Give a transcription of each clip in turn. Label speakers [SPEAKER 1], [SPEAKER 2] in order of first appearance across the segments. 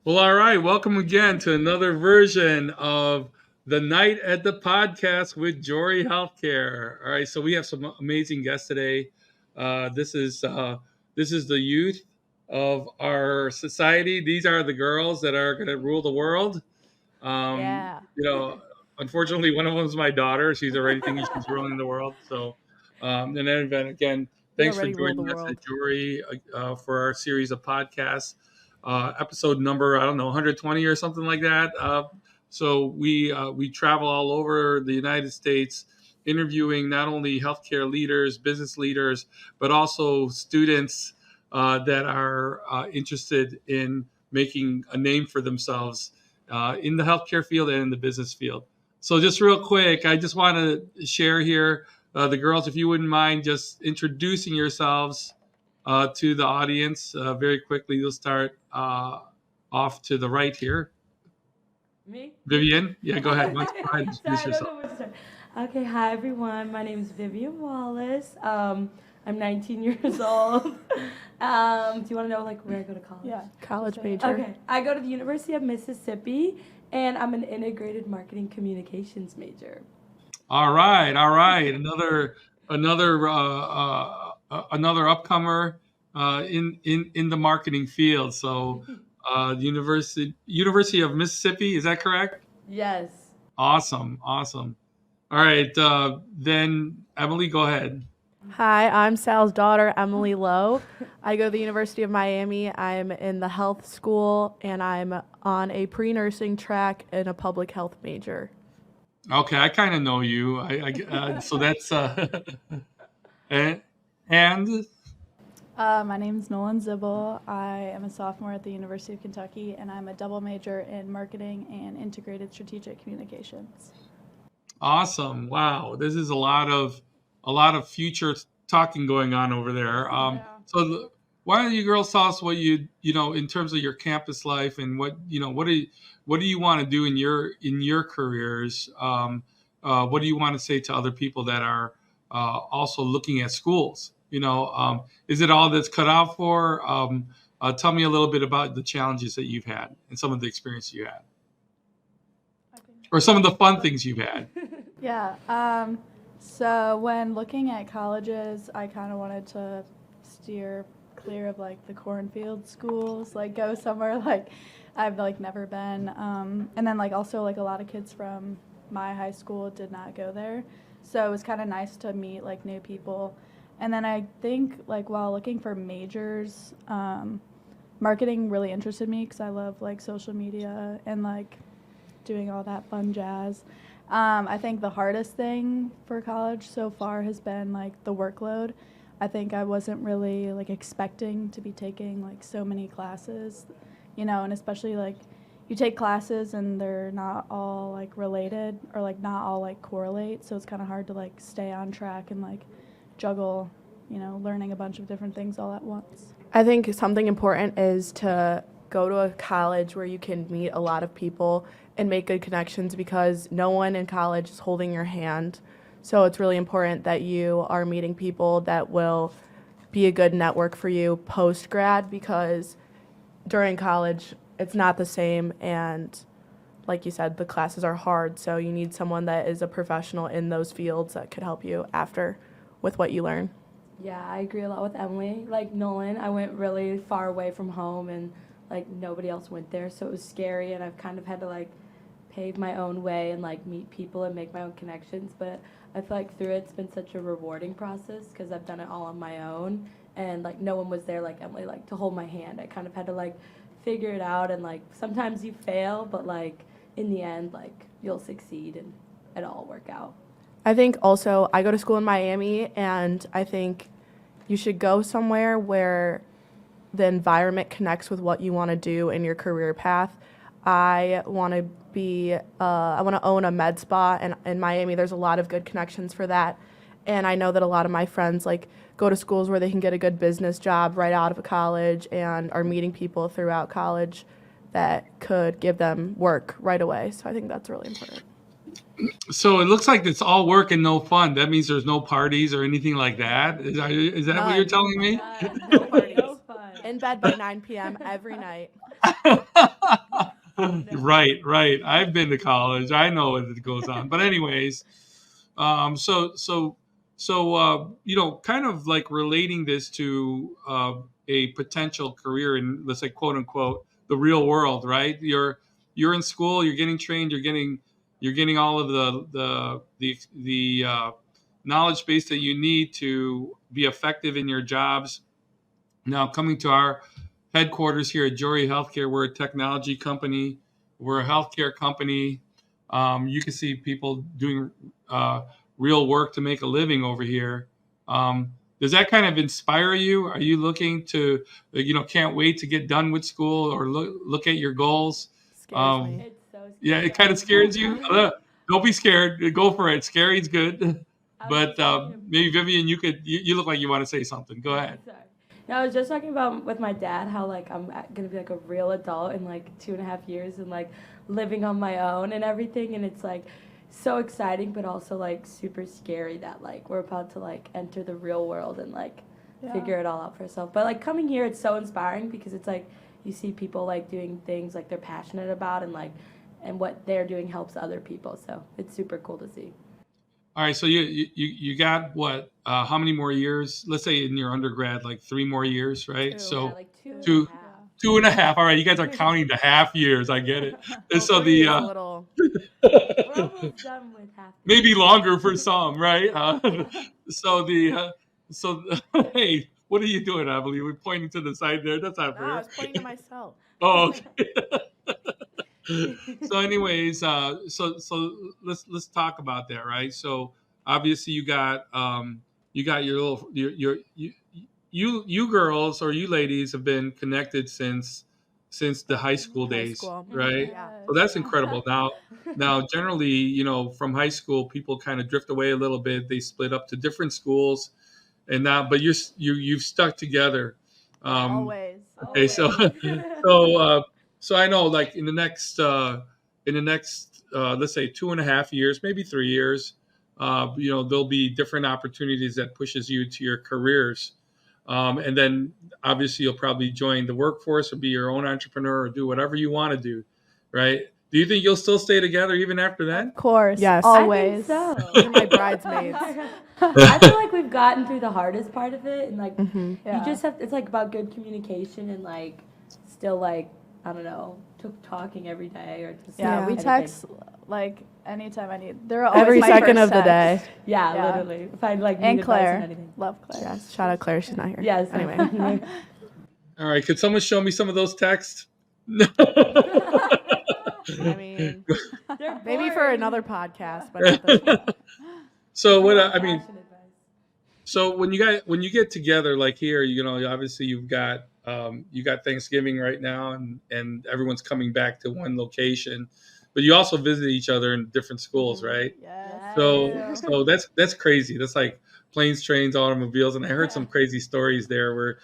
[SPEAKER 1] Well, all right. Welcome again to another version of the Night at the Podcast with Jorie Healthcare. All right, so we have some amazing guests today. This is the youth of our society. These are the girls that are going to rule the world. Um,
[SPEAKER 2] Yeah.
[SPEAKER 1] you know, Unfortunately, one of them is my daughter. She's already thinking she's ruling the world. So, and then again,
[SPEAKER 2] We
[SPEAKER 1] thanks for
[SPEAKER 2] already rule the
[SPEAKER 1] joining us at
[SPEAKER 2] world.
[SPEAKER 1] Jorie for our series of podcasts. Episode number, I don't know, 120 or something like that. So we travel all over the United States, interviewing not only healthcare leaders, business leaders, but also students that are interested in making a name for themselves in the healthcare field and in the business field. So, just real quick, I just want to share here, the girls, if you wouldn't mind just introducing yourselves to the audience very quickly. You'll start off to the right here.
[SPEAKER 3] Me?
[SPEAKER 1] Vivian, yeah, go ahead. Go
[SPEAKER 3] So
[SPEAKER 1] ahead and introduce
[SPEAKER 3] I don't
[SPEAKER 1] yourself.
[SPEAKER 3] know what to start. Okay, hi everyone. My name is Vivian Wallace. I'm 19 years old. Do you want to know like where I go to college?
[SPEAKER 2] Yeah. College major.
[SPEAKER 3] Okay, I go to the University of Mississippi, and I'm an integrated marketing communications major.
[SPEAKER 1] All right, all right. Another upcomer in the marketing field. So, the University of Mississippi, is that correct?
[SPEAKER 3] Yes.
[SPEAKER 1] Awesome, awesome. All right, then Emily, go ahead.
[SPEAKER 2] Hi, I'm Sal's daughter, Emily Lo. I go to the University of Miami. I'm in the health school and I'm on a pre nursing track and a public health major.
[SPEAKER 1] Okay, I kind of know you. So that's and, and
[SPEAKER 4] My name's Nolan. I am a sophomore at the University of Kentucky, and I'm a double major in marketing and integrated strategic communications.
[SPEAKER 1] awesome. Wow, this is a lot of future talking going on over there. So why don't you girls tell us what you in terms of your campus life and what do you want to do in your careers? What do you want to say to other people that are also looking at schools? Is it all that's cut out for? Tell me a little bit about the challenges that you've had and some of the experience you had, or some of the fun things you've had.
[SPEAKER 4] Yeah. So when looking at colleges, I kind of wanted to steer clear of like the cornfield schools, like go somewhere like I've like never been. And then like also like a lot of kids from my high school did not go there, so it was kind of nice to meet like new people. And then I think like while looking for majors, marketing really interested me because I love like social media and like doing all that fun jazz. I think the hardest thing for college so far has been like the workload. I think I wasn't really like expecting to be taking like so many classes, and especially like you take classes and they're not all like related or like not all like correlate, so it's kind of hard to like stay on track and like juggle, learning a bunch of different things all at once.
[SPEAKER 2] I think something important is to go to a college where you can meet a lot of people and make good connections because no one in college is holding your hand. So it's really important that you are meeting people that will be a good network for you post grad because during college it's not the same, and like you said, the classes are hard, so you need someone that is a professional in those fields that could help you after with what you learn.
[SPEAKER 3] Yeah, I agree a lot with Emily. Like Nolan, I went really far away from home and like nobody else went there, so it was scary and I've kind of had to like pave my own way and like meet people and make my own connections, but I feel like through it's been such a rewarding process because I've done it all on my own and like no one was there like Emily like to hold my hand. I kind of had to like figure it out and like sometimes you fail, but like in the end like you'll succeed and it'll all work out.
[SPEAKER 2] I think also I go to school in Miami, and I think you should go somewhere where the environment connects with what you want to do in your career path. I want to own a med spa, and in Miami there's a lot of good connections for that. And I know that a lot of my friends like go to schools where they can get a good business job right out of college and are meeting people throughout college that could give them work right away. So I think that's really important.
[SPEAKER 1] So it looks like it's all work and no fun. That means there's no parties or anything like that. Is that what you're
[SPEAKER 2] None.
[SPEAKER 1] telling me?
[SPEAKER 3] None.
[SPEAKER 2] No parties.
[SPEAKER 3] No fun.
[SPEAKER 2] In bed by 9 p.m. every night.
[SPEAKER 1] Right. I've been to college. I know what goes on. But anyways, so kind of like relating this to a potential career in, let's say, quote unquote, the real world, right? You're in school, you're getting trained, you're getting all of the knowledge base that you need to be effective in your jobs. Now, coming to our headquarters here at Jorie Healthcare, we're a technology company. We're a healthcare company. You can see people doing real work to make a living over here. Does that kind of inspire you? Are you looking to, can't wait to get done with school or look at your goals?
[SPEAKER 2] Scares me.
[SPEAKER 3] It's so scary.
[SPEAKER 1] Yeah, it kind of scares you. Don't be scared. Go for it. Scary is good.
[SPEAKER 3] I was
[SPEAKER 1] But
[SPEAKER 3] just talking
[SPEAKER 1] maybe Vivian, you look like you want to say something. Go ahead.
[SPEAKER 3] Sorry. No, I was just talking about with my dad how like I'm gonna be like a real adult in like 2.5 years and like living on my own and everything, and it's like so exciting but also like super scary that like we're about to like enter the real world and like figure it all out for ourselves. But like coming here, it's so inspiring because it's like you see people like doing things like they're passionate about and what they're doing helps other people. So it's super cool to see.
[SPEAKER 1] All right, so you got what? How many more years? Let's say in your undergrad, like 3 more years, right?
[SPEAKER 2] 2.
[SPEAKER 1] So
[SPEAKER 3] Yeah, like
[SPEAKER 1] two-
[SPEAKER 3] 2.5.
[SPEAKER 1] 2.5. All right, you guys are counting the half years. I get it. And so
[SPEAKER 2] 3 is a little.
[SPEAKER 3] We're almost done with half.
[SPEAKER 1] maybe longer for some, right? So hey, what are you doing? I believe we're pointing to the side there. That's not
[SPEAKER 2] No, I
[SPEAKER 1] fair.
[SPEAKER 2] was pointing to myself.
[SPEAKER 1] Oh, okay. So anyways, so let's talk about that, right? So obviously you got your little you girls or you ladies have been connected since the high school
[SPEAKER 2] High
[SPEAKER 1] days,
[SPEAKER 2] school.
[SPEAKER 1] right?
[SPEAKER 2] Yeah.
[SPEAKER 1] So that's incredible. Now generally, from high school, people kind of drift away a little bit. They split up to different schools, and now, but you've stuck together.
[SPEAKER 2] Always.
[SPEAKER 1] Okay, so
[SPEAKER 3] Always.
[SPEAKER 1] so I know, like in the next let's say 2.5 years, maybe 3 years, there'll be different opportunities that pushes you to your careers, and then obviously you'll probably join the workforce or be your own entrepreneur or do whatever you want to do, right? Do you think you'll still stay together even after that?
[SPEAKER 4] Of course.
[SPEAKER 2] Yes.
[SPEAKER 4] Always.
[SPEAKER 3] I think so.
[SPEAKER 2] These are my bridesmaids.
[SPEAKER 3] I feel like we've gotten through the hardest part of it, and like
[SPEAKER 4] Yeah.
[SPEAKER 3] you just have. It's like about good communication and like still like I don't know, talking every day or just
[SPEAKER 4] Yeah, we
[SPEAKER 3] anything.
[SPEAKER 4] text like anytime I need. They're always
[SPEAKER 2] Every
[SPEAKER 4] my
[SPEAKER 2] second
[SPEAKER 4] first
[SPEAKER 2] of the day.
[SPEAKER 4] text.
[SPEAKER 3] Yeah,
[SPEAKER 4] Yeah.
[SPEAKER 3] literally. If I like need
[SPEAKER 4] And
[SPEAKER 3] advice on
[SPEAKER 4] Claire.
[SPEAKER 3] anything.
[SPEAKER 4] Love Claire.
[SPEAKER 2] Yes. Shout out Claire. She's not here.
[SPEAKER 3] Yes.
[SPEAKER 2] Anyway.
[SPEAKER 1] All right, could someone show me some of those texts? No.
[SPEAKER 2] I mean,
[SPEAKER 3] They're
[SPEAKER 2] maybe for
[SPEAKER 3] boring.
[SPEAKER 2] another podcast, but not this one.
[SPEAKER 1] So what I
[SPEAKER 3] Fashion
[SPEAKER 1] mean,
[SPEAKER 3] advice.
[SPEAKER 1] so when you get together like here, obviously you got Thanksgiving right now, and everyone's coming back to one location, but you also visit each other in different schools, right?
[SPEAKER 4] Yes.
[SPEAKER 1] So that's crazy. That's like planes, trains, automobiles, and I heard some crazy stories there where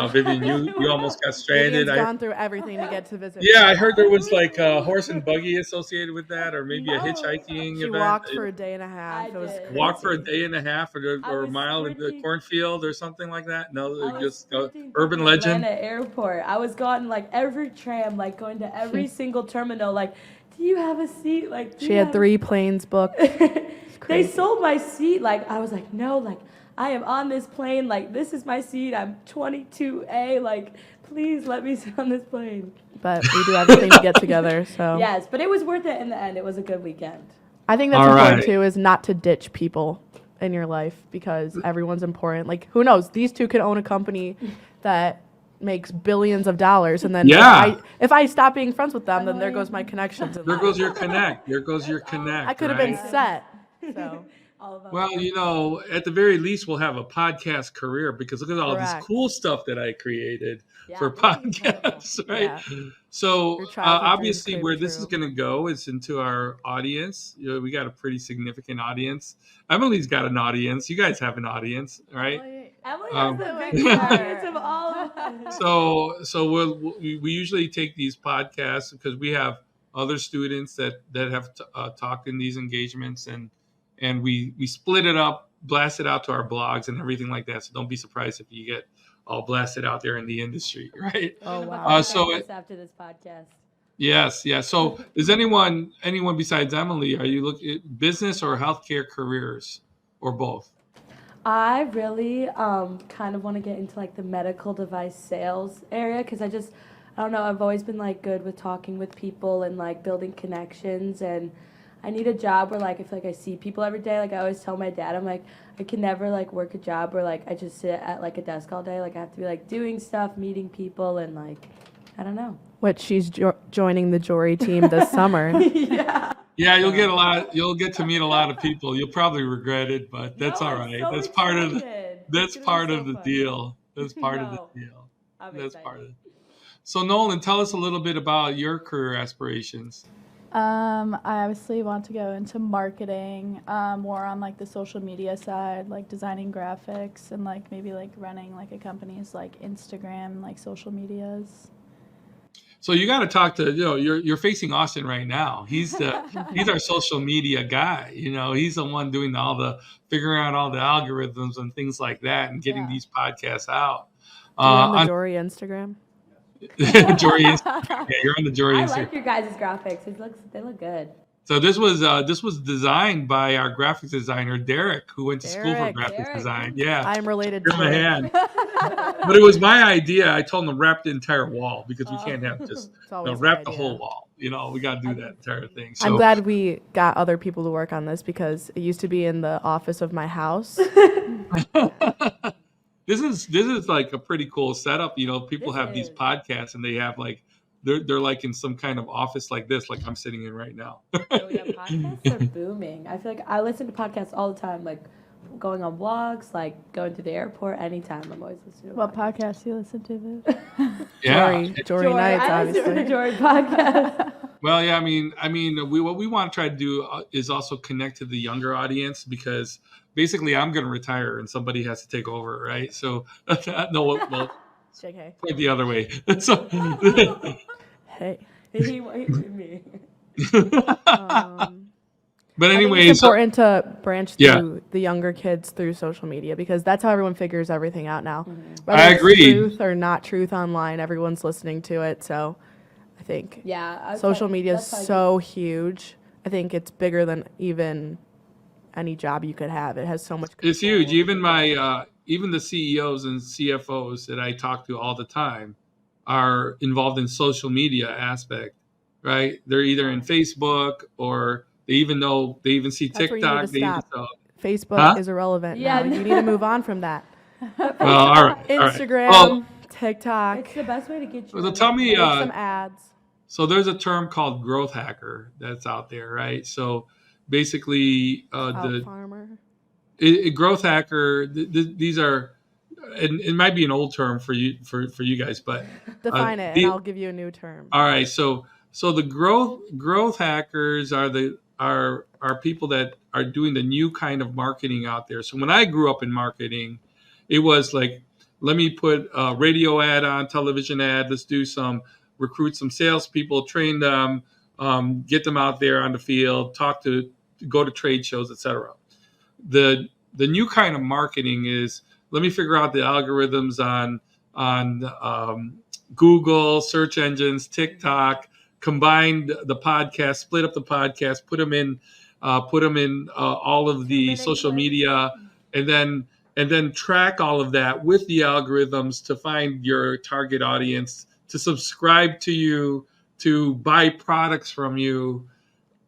[SPEAKER 1] Vivian, you almost got stranded.
[SPEAKER 2] Vivian's gone through everything to get to visit.
[SPEAKER 1] Yeah, I heard there was like a horse and buggy associated with that, or maybe a
[SPEAKER 3] No.
[SPEAKER 1] hitchhiking
[SPEAKER 2] She
[SPEAKER 1] event.
[SPEAKER 2] walked for a day and a half.
[SPEAKER 3] I
[SPEAKER 2] It was
[SPEAKER 3] did.
[SPEAKER 2] crazy.
[SPEAKER 1] Walk for a day and a half or
[SPEAKER 3] I
[SPEAKER 1] a
[SPEAKER 3] was
[SPEAKER 1] mile in the
[SPEAKER 3] sprinting.
[SPEAKER 1] cornfield or something like that. No,
[SPEAKER 3] I was
[SPEAKER 1] just
[SPEAKER 3] sprinting
[SPEAKER 1] urban
[SPEAKER 3] to
[SPEAKER 1] legend.
[SPEAKER 3] Atlanta airport. I was going like every tram, like going to every single terminal. Like, do you have a seat? Like, do
[SPEAKER 2] She
[SPEAKER 3] you
[SPEAKER 2] had
[SPEAKER 3] have
[SPEAKER 2] 3 planes booked.
[SPEAKER 3] They
[SPEAKER 2] crazy.
[SPEAKER 3] sold my seat. Like, I was like, no, like, I am on this plane. Like, this is my seat. I'm 22A. Like, please let me sit on this plane.
[SPEAKER 2] But we do everything to get together. So
[SPEAKER 3] Yes, but it was worth it in the end. It was a good weekend.
[SPEAKER 2] I think that's
[SPEAKER 1] All
[SPEAKER 2] important
[SPEAKER 1] right.
[SPEAKER 2] too, is not to ditch people in your life because everyone's important. Like, who knows? These two could own a company that makes billions of dollars, and then
[SPEAKER 1] Yeah.
[SPEAKER 2] if I stop being friends with them, then there goes my connections. in
[SPEAKER 1] There
[SPEAKER 2] life.
[SPEAKER 1] goes your connect. There goes your connect.
[SPEAKER 2] I could have
[SPEAKER 1] right?
[SPEAKER 2] been set. So
[SPEAKER 3] All about
[SPEAKER 1] Well, at the very least, we'll have a podcast career because look at all
[SPEAKER 2] Correct.
[SPEAKER 1] this cool stuff that I created
[SPEAKER 3] Yeah,
[SPEAKER 1] for
[SPEAKER 3] this is incredible.
[SPEAKER 1] podcasts, right?
[SPEAKER 2] Yeah.
[SPEAKER 1] So
[SPEAKER 2] Your childhood
[SPEAKER 1] obviously,
[SPEAKER 2] dreams
[SPEAKER 1] where
[SPEAKER 2] came
[SPEAKER 1] this is
[SPEAKER 2] true.
[SPEAKER 1] going to go is into our audience. We got a pretty significant audience. Emily's got an audience. You guys have an audience, right?
[SPEAKER 3] Emily
[SPEAKER 1] Um,
[SPEAKER 3] has the biggest audience of all of us.
[SPEAKER 1] So we usually take these podcasts because we have other students that have talked in these engagements, and we split it up, blast it out to our blogs and everything like that. So don't be surprised if you get all blasted out there in the industry, right?
[SPEAKER 2] Oh,
[SPEAKER 3] We're
[SPEAKER 2] wow.
[SPEAKER 3] gonna
[SPEAKER 1] So
[SPEAKER 3] this after this podcast.
[SPEAKER 1] Yes, yeah. So, is anyone besides Emily? Are you looking at business or healthcare careers, or both?
[SPEAKER 3] I really kind of want to get into like the medical device sales area because I don't know, I've always been like good with talking with people and like building connections, and I need a job where like I feel like I see people every day. Like I always tell my dad, I'm like, I can never like work a job where like I just sit at like a desk all day. Like I have to be like doing stuff, meeting people, and like, I don't know.
[SPEAKER 2] Which she's joining the Jorie team this summer.
[SPEAKER 3] Yeah.
[SPEAKER 1] Yeah, you'll get to meet a lot of people. You'll probably regret it, but that's
[SPEAKER 3] No,
[SPEAKER 1] all
[SPEAKER 3] I'm
[SPEAKER 1] right.
[SPEAKER 3] so
[SPEAKER 1] That's part of
[SPEAKER 3] excited.
[SPEAKER 1] that's
[SPEAKER 3] It's gonna be
[SPEAKER 1] part of
[SPEAKER 3] so
[SPEAKER 1] the
[SPEAKER 3] fun.
[SPEAKER 1] deal. That's part of the
[SPEAKER 3] No,
[SPEAKER 1] deal.
[SPEAKER 3] I'm
[SPEAKER 1] That's part of
[SPEAKER 3] excited.
[SPEAKER 1] it. So Nolan, tell us a little bit about your career aspirations.
[SPEAKER 4] I obviously want to go into marketing, more on like the social media side, like designing graphics and like maybe like running like a company's like Instagram, like social medias.
[SPEAKER 1] So you got to talk to, you're facing Austin right now. He's our social media guy. He's the one doing figuring out all the algorithms and things like that, and getting
[SPEAKER 4] Yeah.
[SPEAKER 1] these podcasts out.
[SPEAKER 2] Do you run the
[SPEAKER 1] On
[SPEAKER 2] Jorie Instagram?
[SPEAKER 1] Jorie, yeah, you're on the Jorie
[SPEAKER 3] I
[SPEAKER 1] Instagram.
[SPEAKER 3] like your guys' graphics. They look good.
[SPEAKER 1] So this was designed by our graphics designer Derek, who went to school for graphics
[SPEAKER 3] Derek.
[SPEAKER 1] design. Yeah,
[SPEAKER 2] I'm related
[SPEAKER 1] give
[SPEAKER 2] to
[SPEAKER 1] him a
[SPEAKER 2] Derek.
[SPEAKER 1] hand. But it was my idea. I told him to wrap the entire wall because we can't have just
[SPEAKER 2] It's always a
[SPEAKER 1] wrap
[SPEAKER 2] good
[SPEAKER 1] the whole
[SPEAKER 2] idea.
[SPEAKER 1] wall. We got to do that entire thing. So
[SPEAKER 2] I'm glad we got other people to work on this because it used to be in the office of my house.
[SPEAKER 1] this is like a pretty cool setup. People
[SPEAKER 3] This
[SPEAKER 1] have these
[SPEAKER 3] is.
[SPEAKER 1] podcasts and they have like they're like in some kind of office like this, like I'm sitting in right now.
[SPEAKER 3] Oh yeah, podcasts are booming. I feel like I listen to podcasts all the time, like going on walks, like going to the airport, anytime. I'm always listening to
[SPEAKER 4] What podcast do you listen to, Viv?
[SPEAKER 1] Yeah.
[SPEAKER 2] Jorie Nights,
[SPEAKER 3] I listen to the
[SPEAKER 2] obviously.
[SPEAKER 3] Jorie podcast.
[SPEAKER 1] Well, yeah, what we want to try to do is also connect to the younger audience because basically I'm going to retire and somebody has to take over, right? So no, well,
[SPEAKER 2] JK.
[SPEAKER 1] point the other way. So,
[SPEAKER 2] Hey.
[SPEAKER 3] Me.
[SPEAKER 1] but
[SPEAKER 2] I think
[SPEAKER 1] anyway,
[SPEAKER 2] it's important to branch
[SPEAKER 1] Yeah.
[SPEAKER 2] through the younger kids through social media because that's how everyone figures everything out now.
[SPEAKER 1] I
[SPEAKER 2] Whether it's
[SPEAKER 1] agree.
[SPEAKER 2] truth or not truth online, everyone's listening to it. So I think
[SPEAKER 3] Yeah.
[SPEAKER 2] social media is
[SPEAKER 3] that's how I
[SPEAKER 2] so huge. I think it's bigger than even any job you could have. It has so much
[SPEAKER 1] it's
[SPEAKER 2] control.
[SPEAKER 1] huge. Even the CEOs and CFOs that I talk to all the time are involved in social media aspect, right? They're either in Facebook or they even see
[SPEAKER 2] That's where you need
[SPEAKER 1] TikTok.
[SPEAKER 2] to
[SPEAKER 1] They even
[SPEAKER 2] stop.
[SPEAKER 1] saw.
[SPEAKER 2] Facebook
[SPEAKER 1] Huh?
[SPEAKER 2] is irrelevant
[SPEAKER 3] Yeah,
[SPEAKER 2] now.
[SPEAKER 3] no.
[SPEAKER 2] You need to move on from that.
[SPEAKER 1] Well, all right.
[SPEAKER 2] Instagram,
[SPEAKER 1] Well,
[SPEAKER 2] TikTok,
[SPEAKER 3] It's the best way to get you.
[SPEAKER 1] so
[SPEAKER 3] on
[SPEAKER 1] tell
[SPEAKER 3] the
[SPEAKER 1] me,
[SPEAKER 2] make some ads.
[SPEAKER 1] so there's a term called growth hacker that's out there, right? So basically,
[SPEAKER 2] Farmer.
[SPEAKER 1] growth hacker. These are, and it might be an old term for you guys, but
[SPEAKER 2] Define it,
[SPEAKER 1] the-
[SPEAKER 2] and I'll give you a new term.
[SPEAKER 1] all right. So the growth hackers are people that are doing the new kind of marketing out there. So when I grew up in marketing, it was like, let me put a radio ad on, television ad. Let's recruit some salespeople, train them, get them out there on the field, go to trade shows, etc. The new kind of marketing is, let me figure out the algorithms on Google search engines, TikTok, combine the podcast, split up the podcast, put them in all of the
[SPEAKER 3] 2-minute
[SPEAKER 1] social
[SPEAKER 3] clips.
[SPEAKER 1] media, and then track all of that with the algorithms to find your target audience, to subscribe to you, to buy products from you.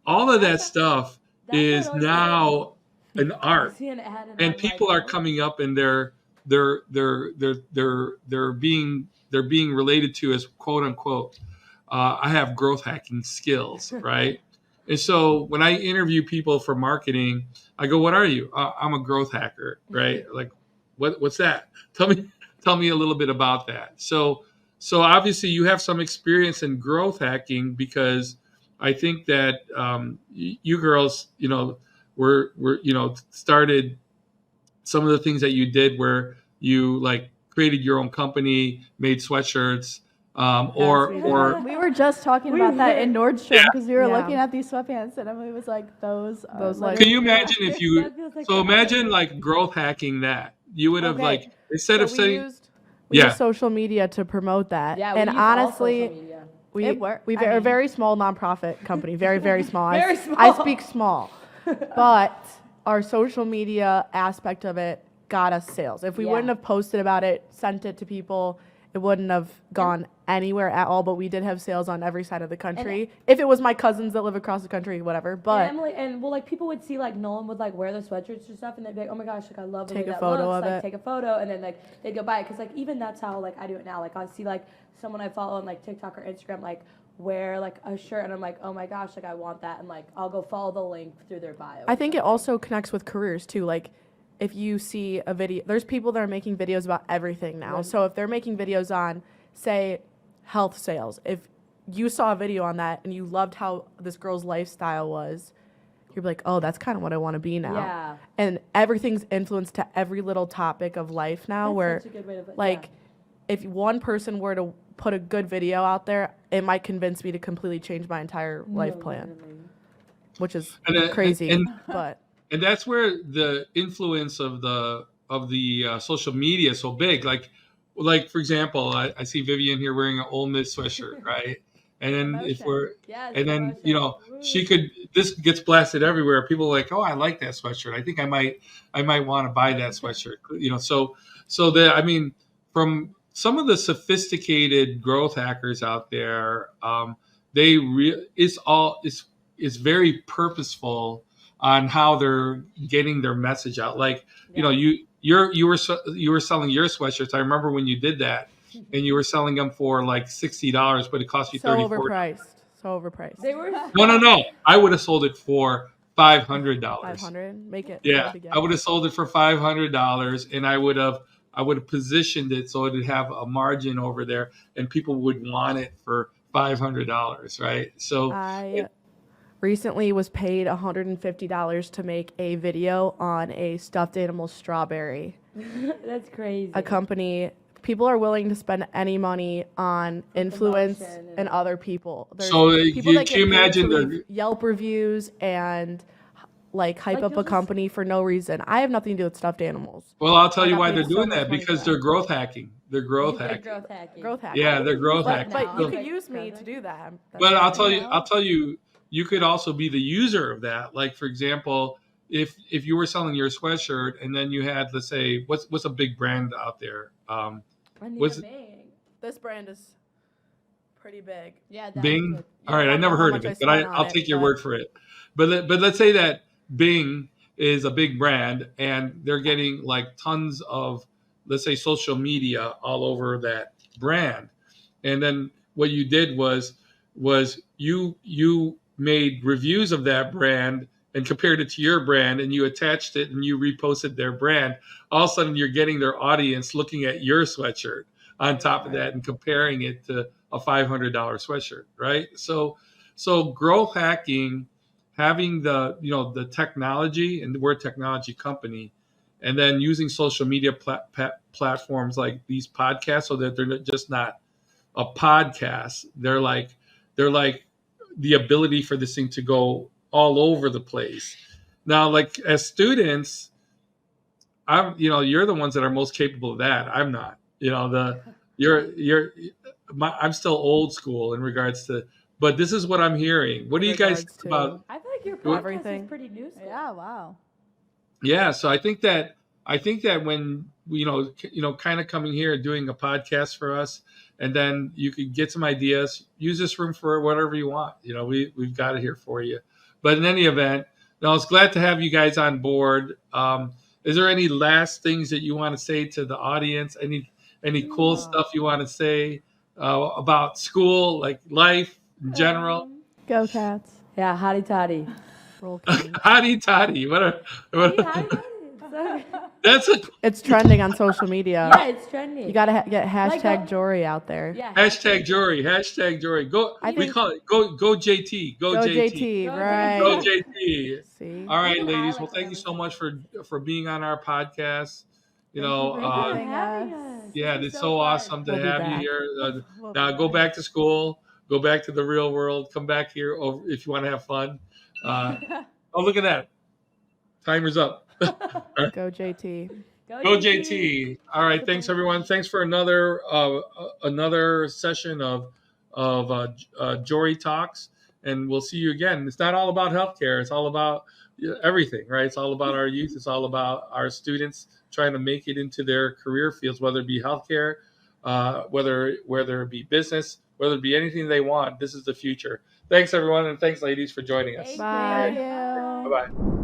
[SPEAKER 1] All of that stuff
[SPEAKER 3] That's
[SPEAKER 1] is
[SPEAKER 3] what I was
[SPEAKER 1] now an
[SPEAKER 3] I
[SPEAKER 1] art,
[SPEAKER 3] see an ad and
[SPEAKER 1] and
[SPEAKER 3] I'm
[SPEAKER 1] people
[SPEAKER 3] like,
[SPEAKER 1] are coming up and they're being related to as quote unquote, I have growth hacking skills, right? And so when I interview people for marketing, I go, "What are you?" I'm a growth hacker, right? Like, what's that? Tell me a little bit about that. So obviously you have some experience in growth hacking because I think that you girls, were started some of the things that you did where you like created your own company, made sweatshirts, or
[SPEAKER 2] we did.
[SPEAKER 1] or
[SPEAKER 4] We were just talking
[SPEAKER 3] We
[SPEAKER 4] about that
[SPEAKER 3] were.
[SPEAKER 4] in Nordstrom because we were
[SPEAKER 2] Yeah.
[SPEAKER 4] looking at these sweatpants and Emily was like, "Those
[SPEAKER 2] Those,
[SPEAKER 4] are
[SPEAKER 2] like-
[SPEAKER 1] can
[SPEAKER 4] literally-"
[SPEAKER 1] you imagine if you
[SPEAKER 3] That feels like
[SPEAKER 1] so
[SPEAKER 3] the-
[SPEAKER 1] imagine like growth hacking that you would have
[SPEAKER 2] Okay.
[SPEAKER 1] like instead
[SPEAKER 2] So
[SPEAKER 1] of saying
[SPEAKER 2] we
[SPEAKER 1] Yeah.
[SPEAKER 2] used social media to promote that.
[SPEAKER 3] Yeah, we
[SPEAKER 2] and
[SPEAKER 3] use all
[SPEAKER 2] honestly,
[SPEAKER 3] social media.
[SPEAKER 4] It worked.
[SPEAKER 2] We
[SPEAKER 4] I
[SPEAKER 2] are a
[SPEAKER 4] mean-
[SPEAKER 2] very small nonprofit company. Very, very small.
[SPEAKER 3] Very
[SPEAKER 2] I
[SPEAKER 3] small.
[SPEAKER 2] speak small. But our social media aspect of it got us sales. If we
[SPEAKER 3] Yeah.
[SPEAKER 2] wouldn't have posted about it, sent it to people, it wouldn't have gone anywhere at all. But we did have sales on every side of the country. If it was my cousins that live across the country, whatever. But
[SPEAKER 3] And people would see like Nolan would like wear the sweatshirts and stuff, and they'd be like, oh my gosh, like I love the
[SPEAKER 2] Take
[SPEAKER 3] way
[SPEAKER 2] a
[SPEAKER 3] that
[SPEAKER 2] photo
[SPEAKER 3] looks.
[SPEAKER 2] of
[SPEAKER 3] Like
[SPEAKER 2] it.
[SPEAKER 3] take a photo, and then like they'd go buy it, cause like even that's how like I do it now. Like I see like someone I follow on like TikTok or Instagram like wear like a shirt, and I'm like, oh my gosh, like I want that, and like I'll go follow the link through their bio.
[SPEAKER 2] I think it also connects with careers too. Like if you see a video, there's people that are making videos about everything now.
[SPEAKER 3] Right.
[SPEAKER 2] So if they're making videos on, say, health sales, if you saw a video on that and you loved how this girl's lifestyle was, you're like, oh, that's kind of what I want to be now.
[SPEAKER 3] Yeah.
[SPEAKER 2] And everything's influenced to every little topic of life now.
[SPEAKER 3] That's
[SPEAKER 2] where
[SPEAKER 3] such a good way to put-
[SPEAKER 2] like if one person were to put a good video out there, it might convince me to completely change my entire life plan,
[SPEAKER 3] Literally.
[SPEAKER 2] which is
[SPEAKER 1] And,
[SPEAKER 2] crazy. But
[SPEAKER 1] and that's where the influence of the social media is so big. Like for example, I see Vivian here wearing an Ole Miss sweatshirt, right? And then if
[SPEAKER 3] Promotion.
[SPEAKER 1] we're
[SPEAKER 3] Yes,
[SPEAKER 1] and then
[SPEAKER 3] promotion.
[SPEAKER 1] you know
[SPEAKER 3] Woo.
[SPEAKER 1] this gets blasted everywhere. People are like, oh, I like that sweatshirt. I think I might want to buy that sweatshirt. You know, so that, I mean, from some of the sophisticated growth hackers out there, it's very purposeful on how they're getting their message out. Like, you know, you were selling your sweatshirts. I remember when you did that, and you were selling them for like $60, but it cost you
[SPEAKER 2] so
[SPEAKER 1] $34.
[SPEAKER 2] overpriced.
[SPEAKER 3] They were
[SPEAKER 1] No. I would have sold it for $500.
[SPEAKER 2] 500, make it.
[SPEAKER 1] Yeah,
[SPEAKER 2] big
[SPEAKER 1] I would have sold it for $500, and I would have positioned it so it'd have a margin over there, and people would want it for $500, right? So
[SPEAKER 2] I recently was paid $150 to make a video on a stuffed animal strawberry.
[SPEAKER 3] That's crazy.
[SPEAKER 2] A company, people are willing to spend any money on influence
[SPEAKER 3] promotion
[SPEAKER 2] and other people. There's
[SPEAKER 1] So,
[SPEAKER 2] people that
[SPEAKER 1] can you
[SPEAKER 2] get paid
[SPEAKER 1] imagine
[SPEAKER 2] to
[SPEAKER 1] the-
[SPEAKER 2] leave Yelp reviews and like hype
[SPEAKER 3] Like,
[SPEAKER 2] up
[SPEAKER 3] you'll
[SPEAKER 2] a
[SPEAKER 3] just-
[SPEAKER 2] company for no reason. I have nothing to do with stuffed animals.
[SPEAKER 1] well, I'll tell
[SPEAKER 2] I
[SPEAKER 1] you
[SPEAKER 2] got
[SPEAKER 1] why
[SPEAKER 2] paid
[SPEAKER 1] they're
[SPEAKER 2] so
[SPEAKER 1] doing
[SPEAKER 2] much
[SPEAKER 1] that,
[SPEAKER 2] money
[SPEAKER 1] because
[SPEAKER 2] for
[SPEAKER 1] they're
[SPEAKER 2] that.
[SPEAKER 1] growth hacking. They're growth
[SPEAKER 3] Big
[SPEAKER 1] hacking.
[SPEAKER 3] growth hacking.
[SPEAKER 2] Growth hacking.
[SPEAKER 1] Yeah, they're growth
[SPEAKER 2] But,
[SPEAKER 1] hacking.
[SPEAKER 2] but you
[SPEAKER 1] So-
[SPEAKER 2] could use me to do that. That's
[SPEAKER 1] But I'll
[SPEAKER 2] fine.
[SPEAKER 1] tell you, you could also be the user of that. Like, for example, if you were selling your sweatshirt and then you had, let's say, what's a big brand out there? Was it
[SPEAKER 2] This brand is pretty big.
[SPEAKER 4] Yeah, that
[SPEAKER 1] Bing?
[SPEAKER 4] was
[SPEAKER 1] All right,
[SPEAKER 2] I
[SPEAKER 1] I
[SPEAKER 2] don't
[SPEAKER 1] never
[SPEAKER 2] know how
[SPEAKER 1] heard of
[SPEAKER 2] much I
[SPEAKER 1] it, but
[SPEAKER 2] spent on
[SPEAKER 1] I'll
[SPEAKER 2] it,
[SPEAKER 1] take your
[SPEAKER 2] but-
[SPEAKER 1] word for it. But let's say that Bing is a big brand and they're getting like tons of, let's say, social media all over that brand. And then what you did was you made reviews of that brand and compared it to your brand, and you attached it and you reposted their brand. All of a sudden, you're getting their audience looking at your sweatshirt on top of that and comparing it to a $500 sweatshirt, right? So growth hacking, having the technology, and we're a technology company, and then using social media platforms like these podcasts, so that they're just not a podcast. They're like the ability for this thing to go all over the place. Now, like as students, you're the ones that are most capable of that. I'm not. I'm still old school in regards to, but this is what I'm hearing. What do you guys
[SPEAKER 2] Regards
[SPEAKER 1] think
[SPEAKER 2] to-
[SPEAKER 1] about?
[SPEAKER 3] I feel like your podcast
[SPEAKER 2] Everything.
[SPEAKER 3] is pretty new school.
[SPEAKER 4] Yeah, wow.
[SPEAKER 1] Yeah, so I think that when kind of coming here and doing a podcast for us, and then you could get some ideas, use this room for whatever you want. We've got it here for you. But in any event, I was glad to have you guys on board. Is there any last things that you want to say to the audience? Any cool stuff you want to say about school, like life in general?
[SPEAKER 4] Go Cats.
[SPEAKER 3] Yeah, hottie toddy.
[SPEAKER 2] Roll King.
[SPEAKER 1] Hottie totty. That's a
[SPEAKER 2] It's trending on social media.
[SPEAKER 3] Yeah, it's trendy.
[SPEAKER 2] You gotta get hashtag
[SPEAKER 3] Like,
[SPEAKER 2] Jorie out there.
[SPEAKER 3] yeah.
[SPEAKER 1] hashtag Jorie. Hashtag Jorie. Go.
[SPEAKER 2] I
[SPEAKER 1] We
[SPEAKER 2] think-
[SPEAKER 1] call it go JT. Go JT.
[SPEAKER 3] Go
[SPEAKER 2] right?
[SPEAKER 1] Go JT.
[SPEAKER 2] See,
[SPEAKER 1] All right,
[SPEAKER 3] Even
[SPEAKER 1] ladies.
[SPEAKER 3] I
[SPEAKER 1] Well,
[SPEAKER 3] like
[SPEAKER 1] thank you
[SPEAKER 3] that.
[SPEAKER 1] so much for being on our podcast.
[SPEAKER 3] Thank you for
[SPEAKER 4] having
[SPEAKER 3] having
[SPEAKER 4] us.
[SPEAKER 3] us.
[SPEAKER 1] Yeah,
[SPEAKER 3] This
[SPEAKER 1] it's
[SPEAKER 3] is
[SPEAKER 1] so
[SPEAKER 3] fun.
[SPEAKER 1] awesome to
[SPEAKER 2] We'll be
[SPEAKER 1] have you
[SPEAKER 2] back.
[SPEAKER 1] here.
[SPEAKER 2] We'll
[SPEAKER 1] Now
[SPEAKER 2] be
[SPEAKER 1] go
[SPEAKER 2] back.
[SPEAKER 1] back to school. Go back to the real world. Come back here if you want to have fun. Oh, look at that. Timer's up.
[SPEAKER 2] go JT.
[SPEAKER 1] Go JT. All right. Thanks everyone. Thanks for another session of of Jorie Talks, and we'll see you again. It's not all about healthcare. It's all about everything, right? It's all about our youth. It's all about our students trying to make it into their career fields, whether it be healthcare, whether it be business, whether it be anything they want. This is the future. Thanks, everyone, and thanks, ladies, for joining us.
[SPEAKER 4] Thank
[SPEAKER 2] Bye.
[SPEAKER 4] you.
[SPEAKER 1] Bye-bye.